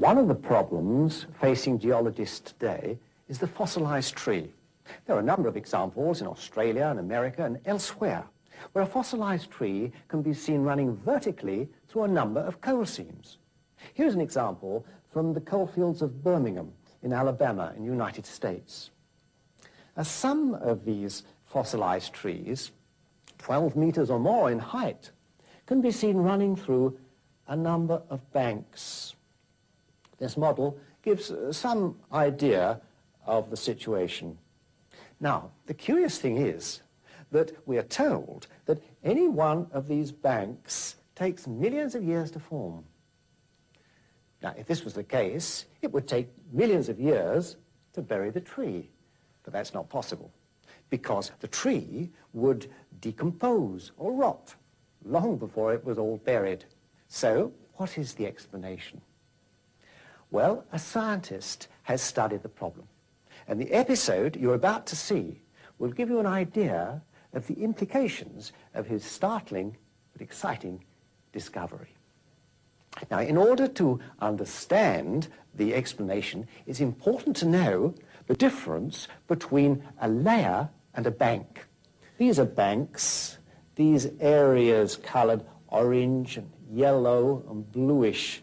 One of the problems facing geologists today is the fossilized tree. There are a number of examples in Australia and America and elsewhere where a fossilized tree can be seen running vertically through a number of coal seams. Here's an example from the coalfields of Birmingham in Alabama in the United States. Some of these fossilized trees, 12 meters or more in height, can be seen running through a number of banks. This model gives some idea of the situation. Now, the curious thing is that we are told that any one of these banks takes millions of years to form. Now, if this was the case, it would take millions of years to bury the tree. But that's not possible, because the tree would decompose or rot long before it was all buried. So, what is the explanation? Well, a scientist has studied the problem, and the episode you're about to see will give you an idea of the implications of his startling but exciting discovery. Now, in order to understand the explanation, it's important to know the difference between a layer and a bank. These are banks, these areas colored orange and yellow and bluish.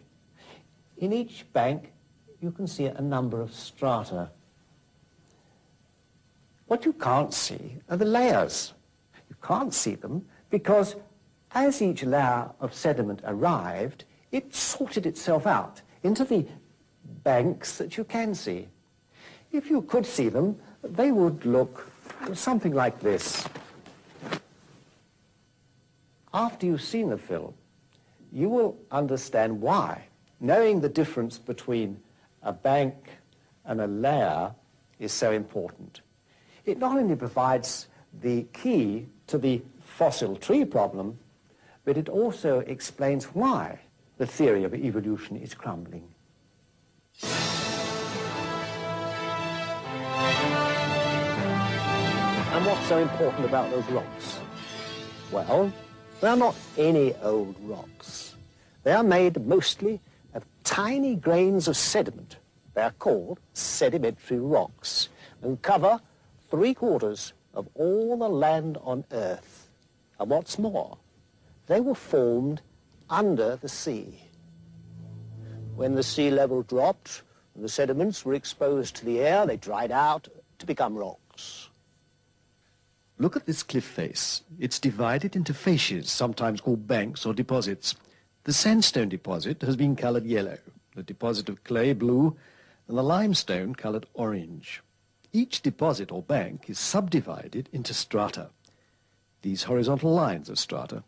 In each bank, you can see a number of strata. What you can't see are the layers. You can't see them because as each layer of sediment arrived, it sorted itself out into the banks that you can see. If you could see them, they would look something like this. After you've seen the film, you will understand why knowing the difference between a bank and a layer is so important. It not only provides the key to the fossil tree problem, but it also explains why the theory of evolution is crumbling. And what's so important about those rocks? Well, they're not any old rocks. They are made mostly of tiny grains of sediment. They are called sedimentary rocks and cover 3/4 of all the land on Earth. And what's more, they were formed under the sea. When the sea level dropped and the sediments were exposed to the air, they dried out to become rocks. Look at this cliff face. It's divided into facies, sometimes called banks or deposits. The sandstone deposit has been colored yellow, the deposit of clay blue, and the limestone colored orange. Each deposit or bank is subdivided into strata. These horizontal lines are strata.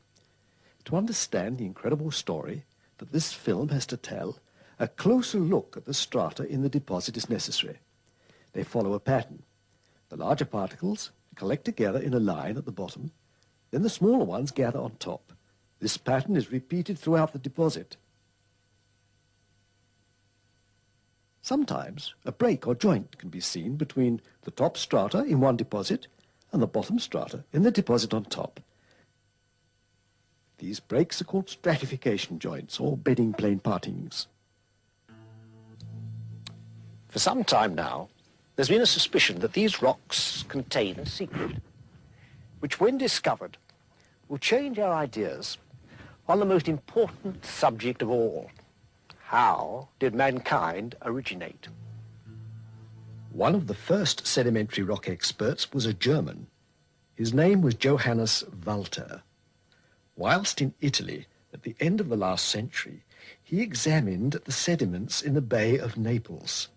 To understand the incredible story that this film has to tell, a closer look at the strata in the deposit is necessary. They follow a pattern. The larger particles collect together in a line at the bottom, then the smaller ones gather on top. This pattern is repeated throughout the deposit. Sometimes a break or joint can be seen between the top strata in one deposit and the bottom strata in the deposit on top. These breaks are called stratification joints or bedding plane partings. For some time now, there's been a suspicion that these rocks contain a secret, which when discovered will change our ideas on the most important subject of all. How did mankind originate? One of the first sedimentary rock experts was a German. His name was Johannes Walter. Whilst in Italy at the end of the last century, he examined the sediments in the Bay of Naples.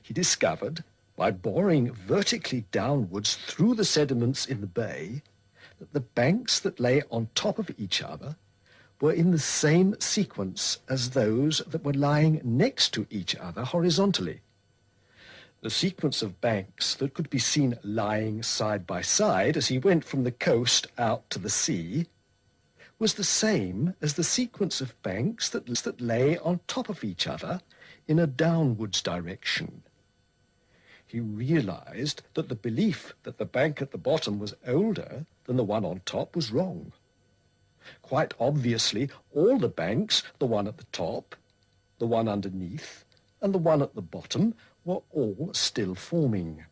He discovered, by boring vertically downwards through the sediments in the bay, that the banks that lay on top of each other were in the same sequence as those that were lying next to each other horizontally. The sequence of banks that could be seen lying side by side as he went from the coast out to the sea was the same as the sequence of banks that lay on top of each other in a downwards direction. He realized that the belief that the bank at the bottom was older than the one on top was wrong. Quite obviously, all the banks, the one at the top, the one underneath, and the one at the bottom were all still forming.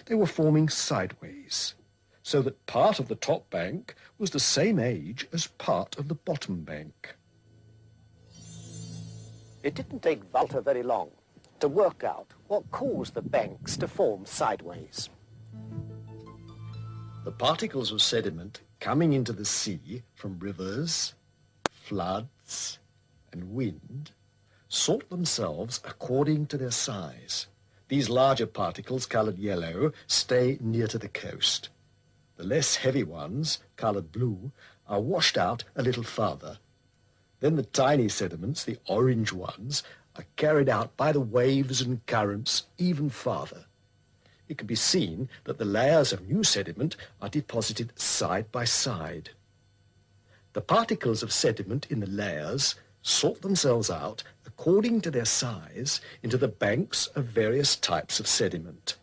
They were forming sideways, so that part of the top bank was the same age as part of the bottom bank. It didn't take Walter very long to work out what caused the banks to form sideways. The particles of sediment coming into the sea from rivers, floods, and wind sort themselves according to their size. These larger particles, coloured yellow, stay near to the coast. The less heavy ones, coloured blue, are washed out a little farther. Then the tiny sediments, the orange ones, are carried out by the waves and currents even farther. It can be seen that the layers of new sediment are deposited side by side. The particles of sediment in the layers sort themselves out according to their size into the banks of various types of sediment.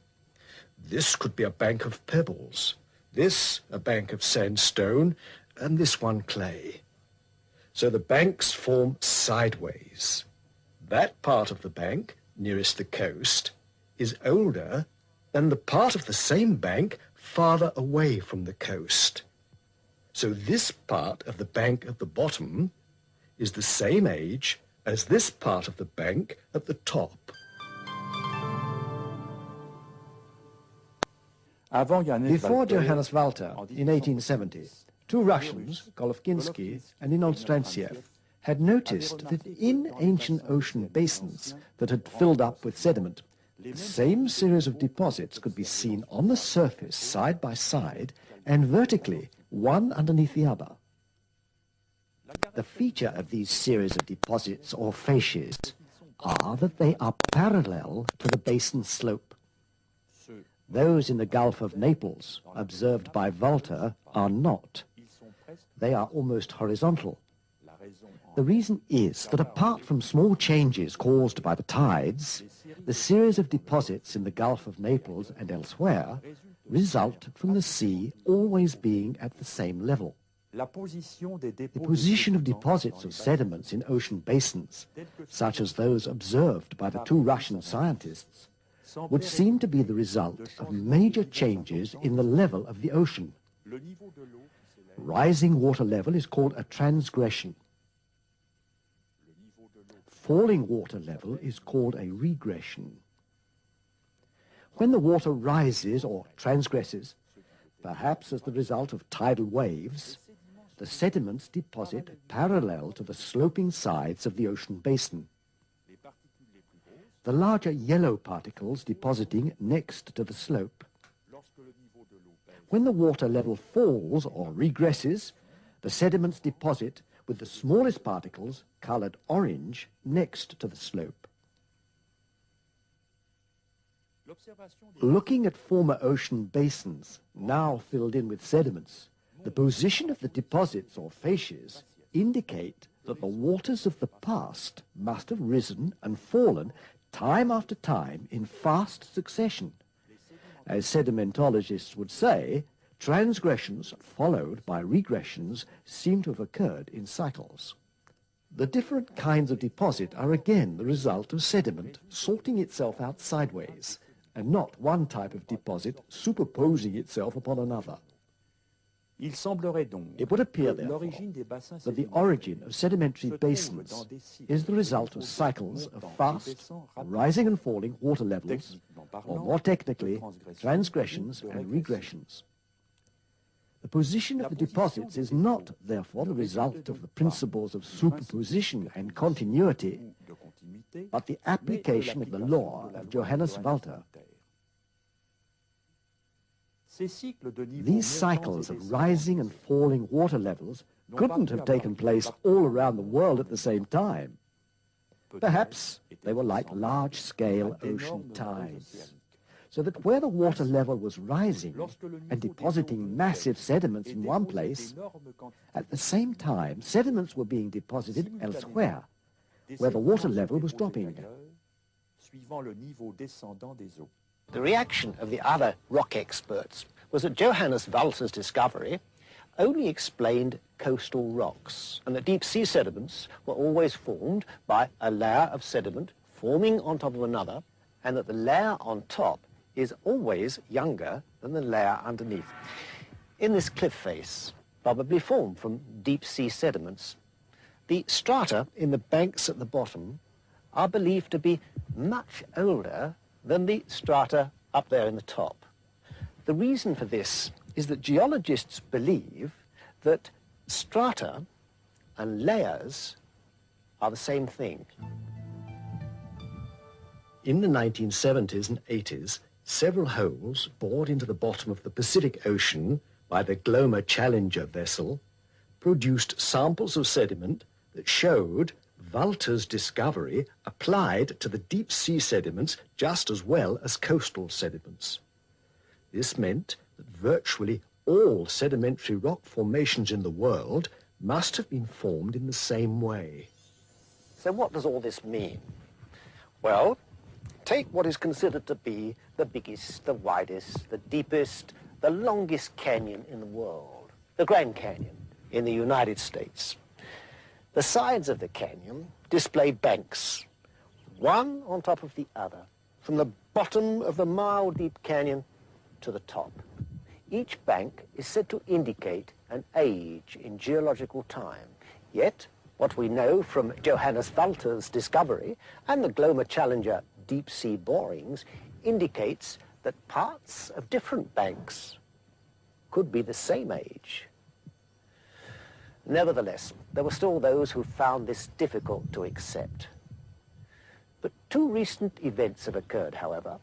This could be a bank of pebbles, this a bank of sandstone, and this one clay. So the banks form sideways. That part of the bank nearest the coast is older than the part of the same bank farther away from the coast. So this part of the bank at the bottom is the same age as this part of the bank at the top. Before Johannes Walter, in 1870, two Russians, Golovkinsky and Inonstrantsiev, had noticed that in ancient ocean basins that had filled up with sediment, the same series of deposits could be seen on the surface side by side and vertically, one underneath the other. The feature of these series of deposits or facies are that they are parallel to the basin slope. Those in the Gulf of Naples, observed by Walter, are not. They are almost horizontal. The reason is that apart from small changes caused by the tides, the series of deposits in the Gulf of Naples and elsewhere result from the sea always being at the same level. The position of deposits of sediments in ocean basins, such as those observed by the two Russian scientists, would seem to be the result of major changes in the level of the ocean. Rising water level is called a transgression. Falling water level is called a regression. When the water rises or transgresses, perhaps as the result of tidal waves, the sediments deposit parallel to the sloping sides of the ocean basin. The larger yellow particles depositing next to the slope. When the water level falls or regresses, the sediments deposit with the smallest particles, coloured orange, next to the slope. Looking at former ocean basins, now filled in with sediments, the position of the deposits or facies indicate that the waters of the past must have risen and fallen time after time in fast succession. As sedimentologists would say, transgressions followed by regressions seem to have occurred in cycles. The different kinds of deposit are again the result of sediment sorting itself out sideways, and not one type of deposit superposing itself upon another. It would appear, therefore, that the origin of sedimentary basins is the result of cycles of fast, rising and falling water levels, or more technically, transgressions and regressions. The position of the deposits is not, therefore, the result of the principles of superposition and continuity, but the application of the law of Johannes Walter. These cycles of rising and falling water levels couldn't have taken place all around the world at the same time. Perhaps they were like large-scale ocean tides, so that where the water level was rising and depositing massive sediments in one place, at the same time sediments were being deposited elsewhere, where the water level was dropping. The reaction of the other rock experts was that Johannes Walter's discovery only explained coastal rocks, and that deep sea sediments were always formed by a layer of sediment forming on top of another, and that the layer on top is always younger than the layer underneath. In this cliff face, probably formed from deep sea sediments, the strata in the banks at the bottom are believed to be much older than the strata up there in the top. The reason for this is that geologists believe that strata and layers are the same thing. In the 1970s and 80s, several holes bored into the bottom of the Pacific Ocean by the Glomar Challenger vessel produced samples of sediment that showed Walter's discovery applied to the deep sea sediments just as well as coastal sediments. This meant that virtually all sedimentary rock formations in the world must have been formed in the same way. So what does all this mean? Well, take what is considered to be the biggest, the widest, the deepest, the longest canyon in the world, the Grand Canyon in the United States. The sides of the canyon display banks, one on top of the other, from the bottom of the mile-deep canyon to the top. Each bank is said to indicate an age in geological time. Yet, what we know from Johannes Walter's discovery and the Glomar Challenger deep-sea borings indicates that parts of different banks could be the same age. Nevertheless, there were still those who found this difficult to accept. But two recent events have occurred, however,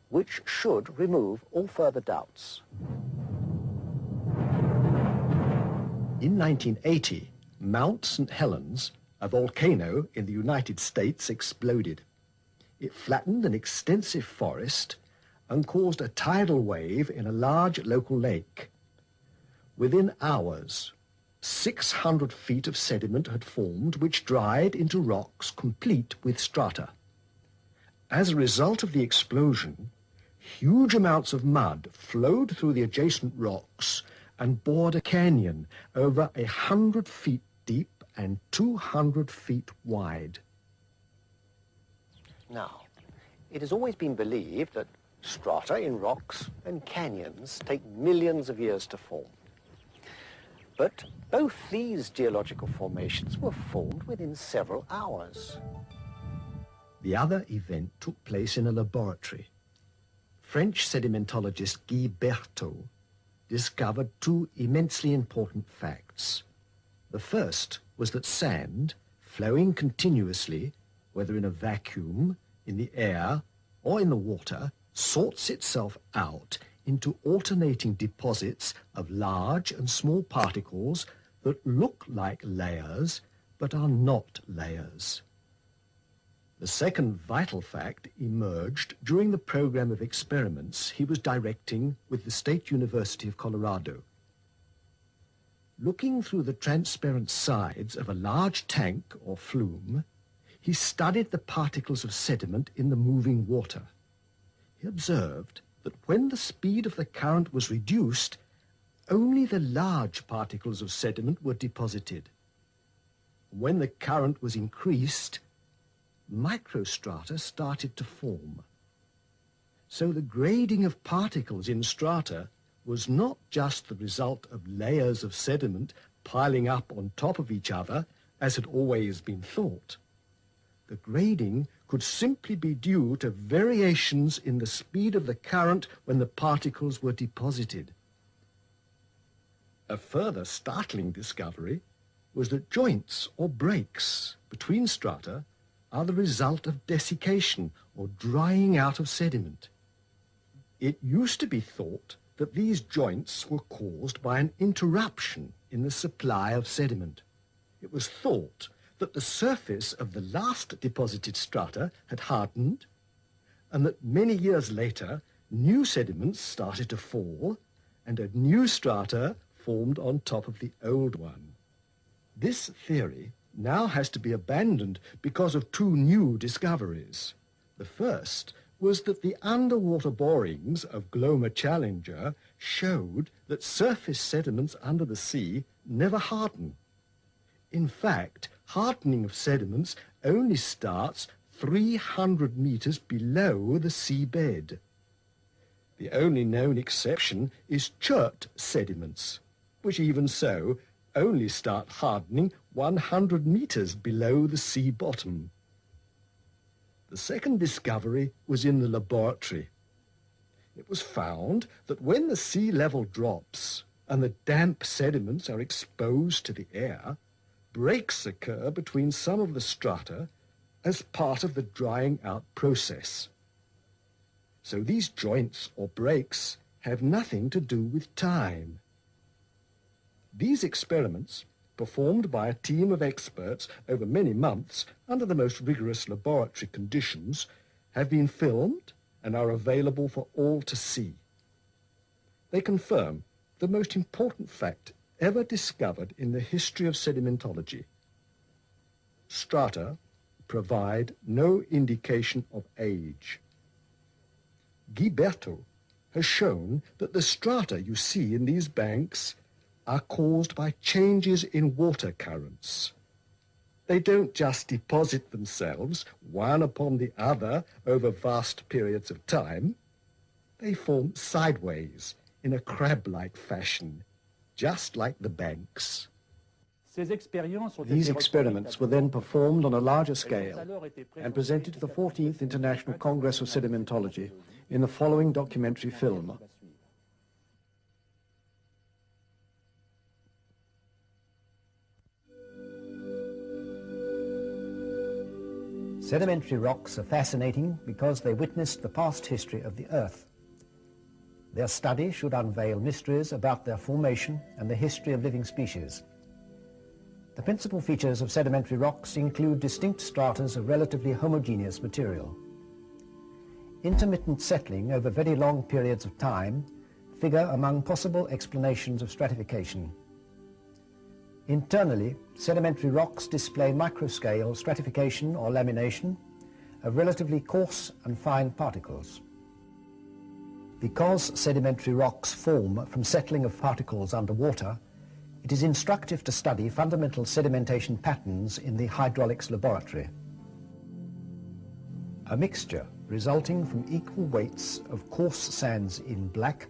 which should remove all further doubts. In 1980, Mount St. Helens, a volcano in the United States, exploded. It flattened an extensive forest and caused a tidal wave in a large local lake. Within hours, 600 feet of sediment had formed, which dried into rocks complete with strata. As a result of the explosion, huge amounts of mud flowed through the adjacent rocks and bored a canyon over 100 feet deep and 200 feet wide. Now, it has always been believed that strata in rocks and canyons take millions of years to form. But both these geological formations were formed within several hours. The other event took place in a laboratory. French sedimentologist Guy Berthaud discovered two immensely important facts. The first was that sand, flowing continuously, whether in a vacuum, in the air, or in the water, sorts itself out into alternating deposits of large and small particles that look like layers but are not layers. The second vital fact emerged during the program of experiments he was directing with the State University of Colorado. Looking through the transparent sides of a large tank or flume, he studied the particles of sediment in the moving water. He observed that when the speed of the current was reduced, only the large particles of sediment were deposited. When the current was increased, microstrata started to form. So the grading of particles in strata was not just the result of layers of sediment piling up on top of each other, as had always been thought. The grading could simply be due to variations in the speed of the current when the particles were deposited. A further startling discovery was that joints or breaks between strata are the result of desiccation or drying out of sediment. It used to be thought that these joints were caused by an interruption in the supply of sediment. It was thought that the surface of the last deposited strata had hardened, and that many years later, new sediments started to fall, and a new strata formed on top of the old one. This theory now has to be abandoned because of two new discoveries. The first was that the underwater borings of Glomar Challenger showed that surface sediments under the sea never harden. In fact, hardening of sediments only starts 300 meters below the seabed. The only known exception is chert sediments, which even so only start hardening 100 meters below the sea bottom. The second discovery was in the laboratory. It was found that when the sea level drops and the damp sediments are exposed to the air, breaks occur between some of the strata as part of the drying out process. So these joints or breaks have nothing to do with time. These experiments, performed by a team of experts over many months under the most rigorous laboratory conditions, have been filmed and are available for all to see. They confirm the most important fact ever discovered in the history of sedimentology. Strata provide no indication of age. Ghiberto has shown that the strata you see in these banks are caused by changes in water currents. They don't just deposit themselves one upon the other over vast periods of time. They form sideways in a crab-like fashion, just like the banks. These experiments were then performed on a larger scale and presented to the 14th International Congress of Sedimentology in the following documentary film. Sedimentary rocks are fascinating because they witnessed the past history of the Earth. Their study should unveil mysteries about their formation and the history of living species. The principal features of sedimentary rocks include distinct stratas of relatively homogeneous material. Intermittent settling over very long periods of time figure among possible explanations of stratification. Internally, sedimentary rocks display microscale stratification or lamination of relatively coarse and fine particles. Because sedimentary rocks form from settling of particles underwater, it is instructive to study fundamental sedimentation patterns in the hydraulics laboratory. A mixture resulting from equal weights of coarse sands in black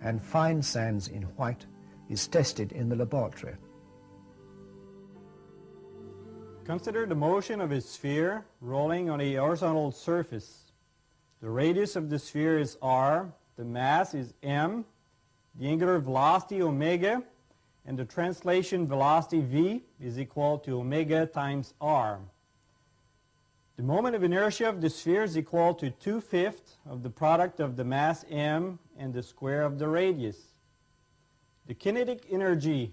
and fine sands in white is tested in the laboratory. Consider the motion of a sphere rolling on a horizontal surface. The radius of the sphere is r, the mass is m, the angular velocity omega, and the translation velocity v is equal to omega times r. The moment of inertia of the sphere is equal to 2/5 of the product of the mass m and the square of the radius. The kinetic energy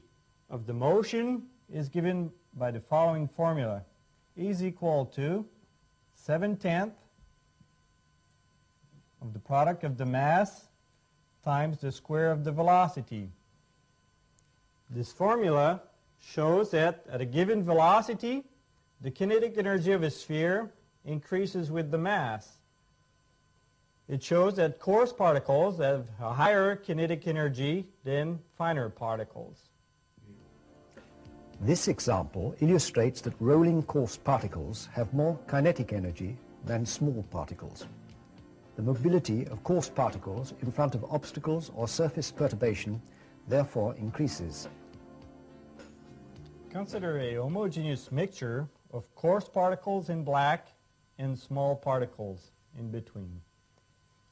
of the motion is given by the following formula. E is equal to 7/10 of the product of the mass times the square of the velocity. This formula shows that at a given velocity, the kinetic energy of a sphere increases with the mass. It shows that coarse particles have a higher kinetic energy than finer particles. This example illustrates that rolling coarse particles have more kinetic energy than small particles. The mobility of coarse particles in front of obstacles or surface perturbation therefore increases. Consider a homogeneous mixture of coarse particles in black and small particles in between.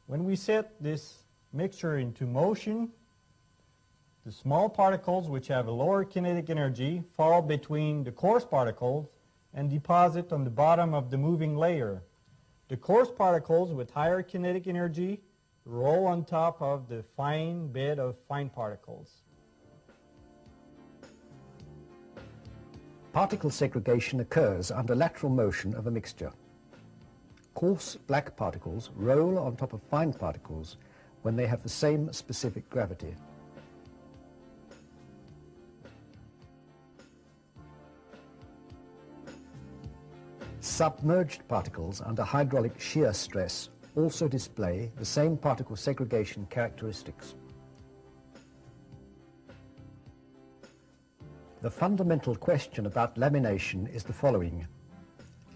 When we set this mixture into motion, the small particles, which have a lower kinetic energy, fall between the coarse particles and deposit on the bottom of the moving layer. The coarse particles with higher kinetic energy roll on top of the fine bed of fine particles. Particle segregation occurs under lateral motion of a mixture. Coarse black particles roll on top of fine particles when they have the same specific gravity. Submerged particles under hydraulic shear stress also display the same particle segregation characteristics. The fundamental question about lamination is the following.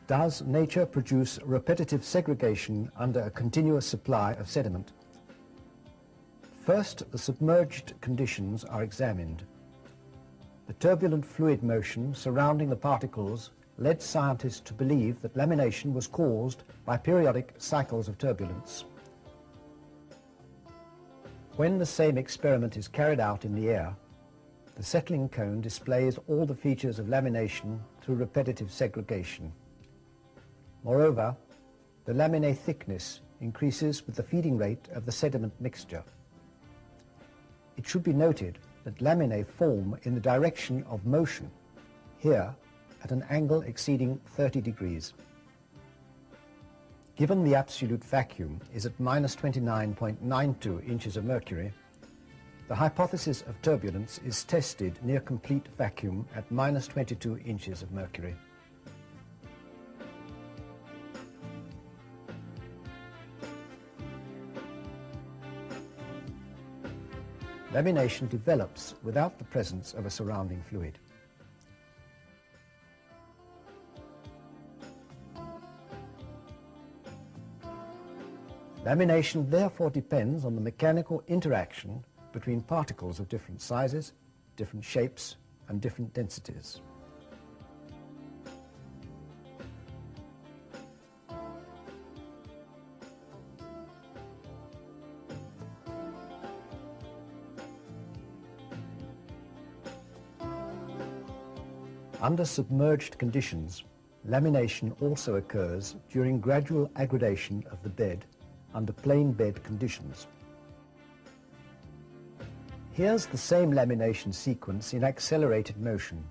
Does nature produce repetitive segregation under a continuous supply of sediment? First, the submerged conditions are examined. The turbulent fluid motion surrounding the particles led scientists to believe that lamination was caused by periodic cycles of turbulence. When the same experiment is carried out in the air, the settling cone displays all the features of lamination through repetitive segregation. Moreover, the laminae thickness increases with the feeding rate of the sediment mixture. It should be noted that laminae form in the direction of motion, here at an angle exceeding 30 degrees. Given the absolute vacuum is at minus 29.92 inches of mercury, the hypothesis of turbulence is tested near complete vacuum at minus 22 inches of mercury. Lamination develops without the presence of a surrounding fluid. Lamination therefore depends on the mechanical interaction between particles of different sizes, different shapes, and different densities. Under submerged conditions, lamination also occurs during gradual aggradation of the bed under plain bed conditions. Here's the same lamination sequence in accelerated motion.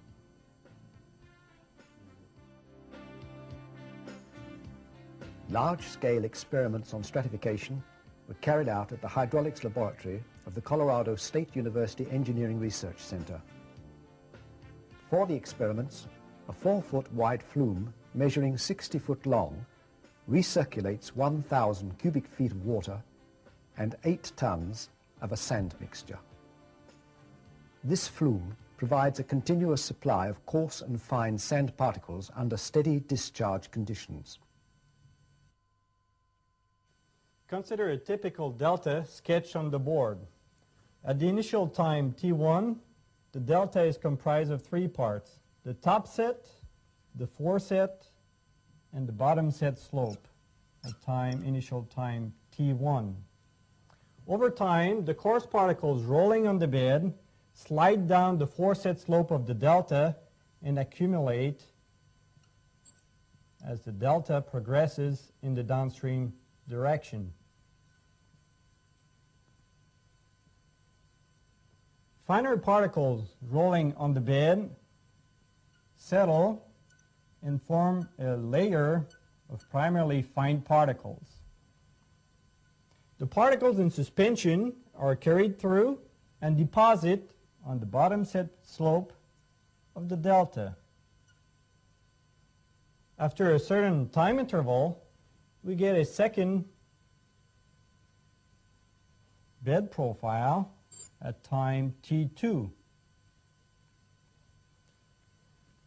Large-scale experiments on stratification were carried out at the hydraulics laboratory of the Colorado State University Engineering Research Center. For the experiments, a 4-foot wide flume measuring 60 foot long recirculates 1,000 cubic feet of water and 8 tons of a sand mixture. This flume provides a continuous supply of coarse and fine sand particles under steady discharge conditions. Consider a typical delta sketched on the board. At the initial time T1, the delta is comprised of 3 parts: the top set, the foreset, and the bottom set slope at initial time T1. Over time, the coarse particles rolling on the bed slide down the foreset slope of the delta and accumulate as the delta progresses in the downstream direction. Finer particles rolling on the bed settle and form a layer of primarily fine particles. The particles in suspension are carried through and deposit on the bottom set slope of the delta. After a certain time interval, we get a second bed profile at time T2.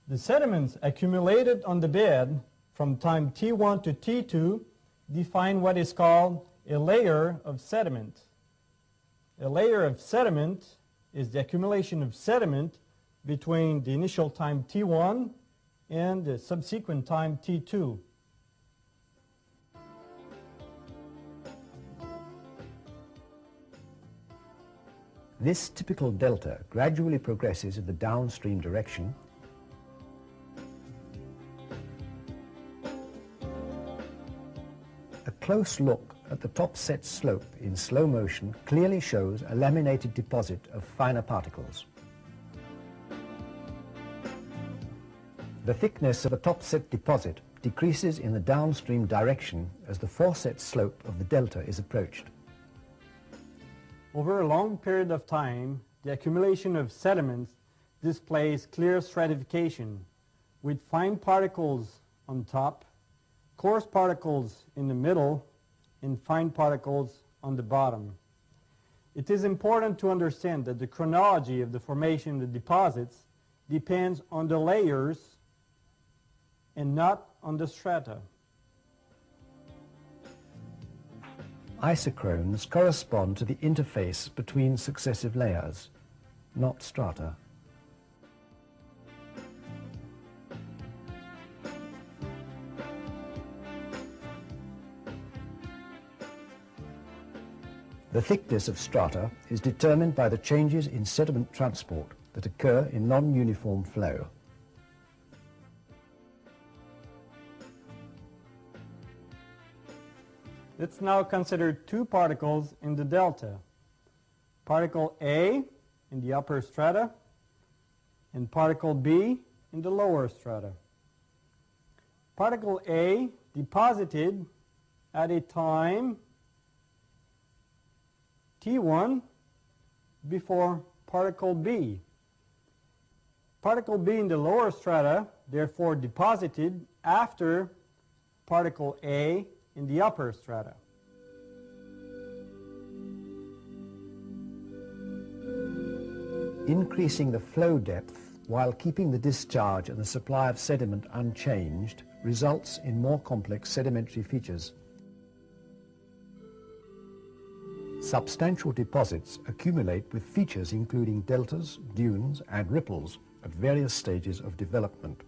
The sediments accumulated on the bed from time T1 to T2 define what is called a layer of sediment. A layer of sediment is the accumulation of sediment between the initial time T1 and the subsequent time T2. This typical delta gradually progresses in the downstream direction . A close look at the top set slope in slow motion clearly shows a laminated deposit of finer particles. The thickness of a top set deposit decreases in the downstream direction as the foreset slope of the delta is approached. Over a long period of time, the accumulation of sediments displays clear stratification, with fine particles on top, coarse particles in the middle, and fine particles on the bottom. It is important to understand that the chronology of the formation of the deposits depends on the layers and not on the strata. Isochrones correspond to the interface between successive layers, not strata. The thickness of strata is determined by the changes in sediment transport that occur in non-uniform flow. Let's now consider two particles in the delta. Particle A in the upper strata and particle B in the lower strata. Particle A deposited at a time T1 before particle B. Particle B in the lower strata therefore deposited after particle A in the upper strata. Increasing the flow depth while keeping the discharge and the supply of sediment unchanged results in more complex sedimentary features. Substantial deposits accumulate with features including deltas, dunes and ripples at various stages of development.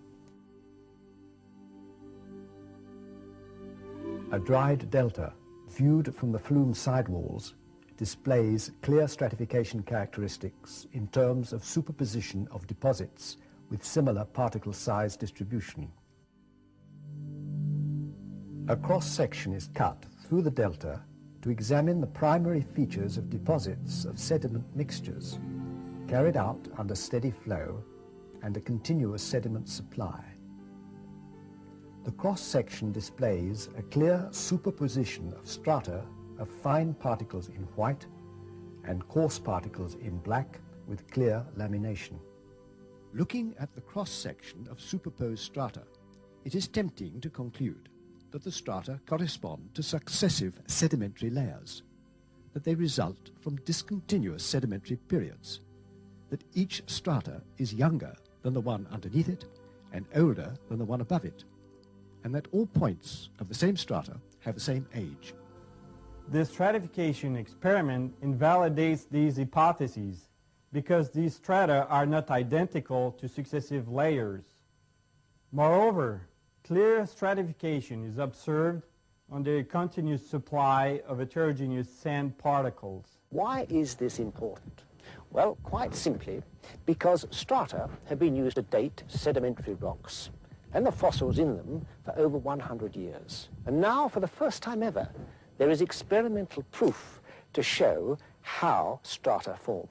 A dried delta, viewed from the flume sidewalls, displays clear stratification characteristics in terms of superposition of deposits with similar particle size distribution. A cross-section is cut through the delta to examine the primary features of deposits of sediment mixtures carried out under steady flow and a continuous sediment supply. The cross-section displays a clear superposition of strata of fine particles in white and coarse particles in black with clear lamination. Looking at the cross-section of superposed strata, it is tempting to conclude that the strata correspond to successive sedimentary layers, that they result from discontinuous sedimentary periods, that each strata is younger than the one underneath it and older than the one above it, and that all points of the same strata have the same age. This stratification experiment invalidates these hypotheses because these strata are not identical to successive layers. Moreover, clear stratification is observed under a continuous supply of heterogeneous sand particles. Why is this important? Well, quite simply, because strata have been used to date sedimentary rocks and the fossils in them for over 100 years. And now, for the first time ever, there is experimental proof to show how strata form.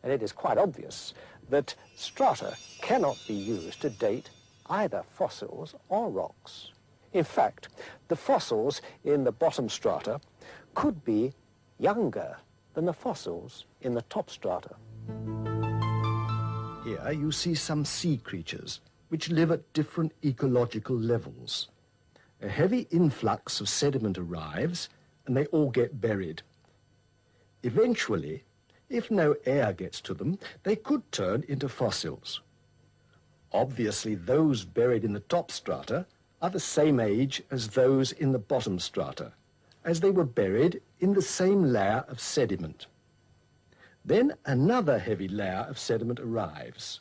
And it is quite obvious that strata cannot be used to date either fossils or rocks. In fact, the fossils in the bottom strata could be younger than the fossils in the top strata. Here you see some sea creatures which live at different ecological levels. A heavy influx of sediment arrives and they all get buried. Eventually, if no air gets to them, they could turn into fossils. Obviously, those buried in the top strata are the same age as those in the bottom strata, as they were buried in the same layer of sediment. Then another heavy layer of sediment arrives,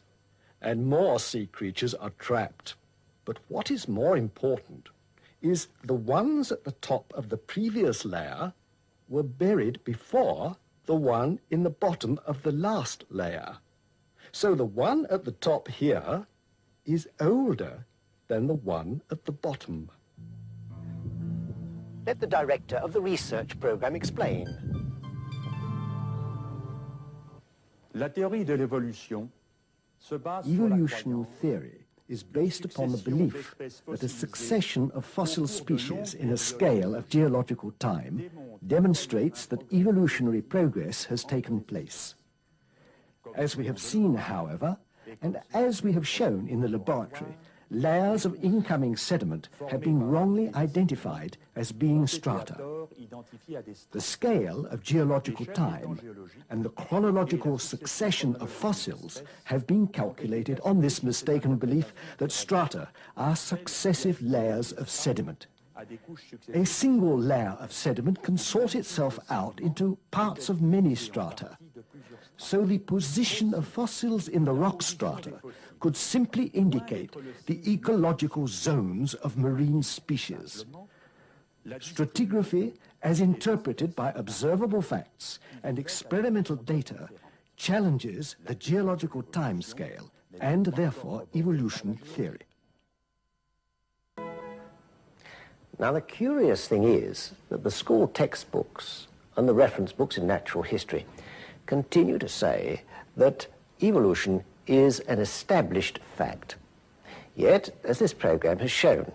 and more sea creatures are trapped. But what is more important is the ones at the top of the previous layer were buried before the one in the bottom of the last layer. So the one at the top here is older than the one at the bottom. Let the director of the research program explain. La théorie de l'évolution se base sur la Evolution croyance theory is based upon the belief that a succession of fossil species in a scale of geological time demonstrates that evolutionary progress has taken place. As we have seen, however, and as we have shown in the laboratory, layers of incoming sediment have been wrongly identified as being strata. The scale of geological time and the chronological succession of fossils have been calculated on this mistaken belief that strata are successive layers of sediment. A single layer of sediment can sort itself out into parts of many strata. So the position of fossils in the rock strata could simply indicate the ecological zones of marine species. Stratigraphy, as interpreted by observable facts and experimental data, challenges the geological timescale and therefore evolution theory. Now, the curious thing is that the school textbooks and the reference books in natural history continue to say that evolution is an established fact. Yet, as this program has shown,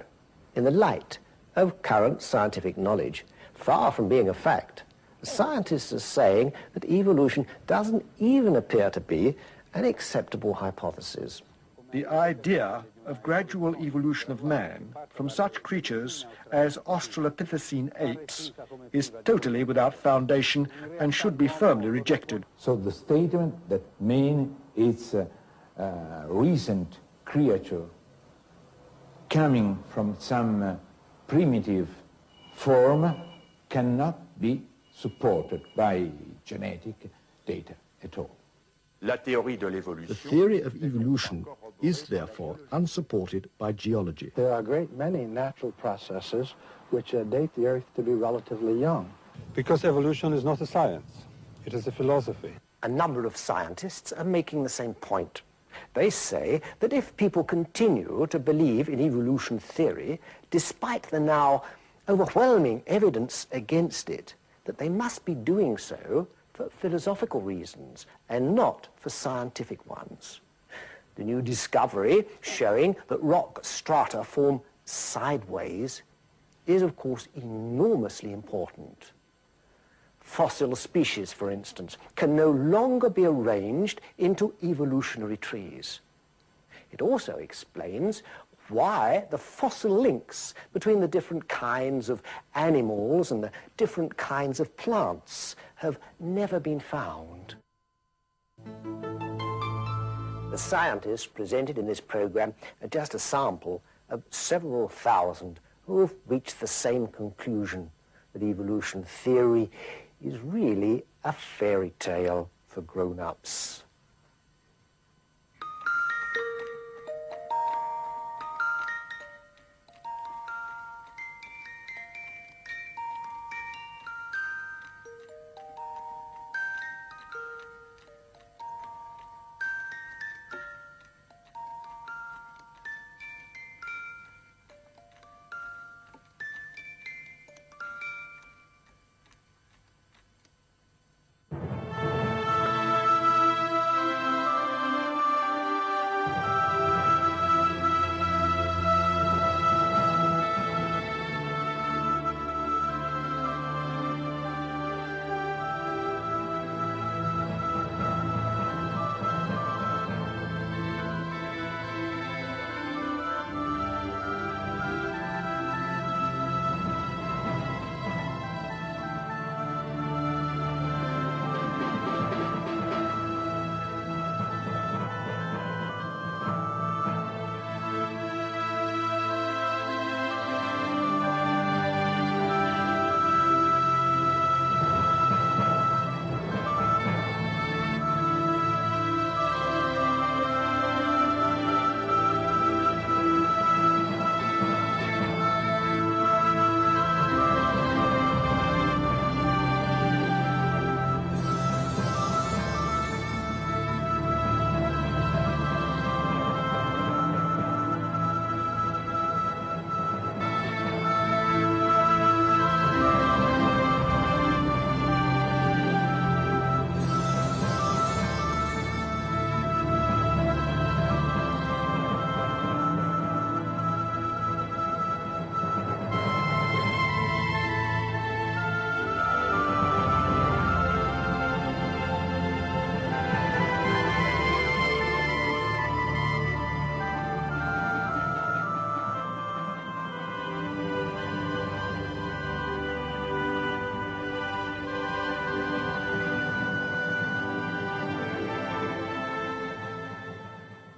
in the light of current scientific knowledge, far from being a fact, scientists are saying that evolution doesn't even appear to be an acceptable hypothesis. The idea of gradual evolution of man from such creatures as Australopithecine apes is totally without foundation and should be firmly rejected. So the statement that man is a recent creature coming from some primitive form cannot be supported by genetic data at all. The theory of evolution is therefore unsupported by geology. There are a great many natural processes which date the Earth to be relatively young. Because evolution is not a science, it is a philosophy. A number of scientists are making the same point. They say that if people continue to believe in evolution theory, despite the now overwhelming evidence against it, that they must be doing so for philosophical reasons and not for scientific ones. The new discovery showing that rock strata form sideways is, of course, enormously important. Fossil species, for instance, can no longer be arranged into evolutionary trees. It also explains why the fossil links between the different kinds of animals and the different kinds of plants have never been found. The scientists presented in this program are just a sample of several thousand who have reached the same conclusion, that evolution theory is really a fairy tale for grown-ups.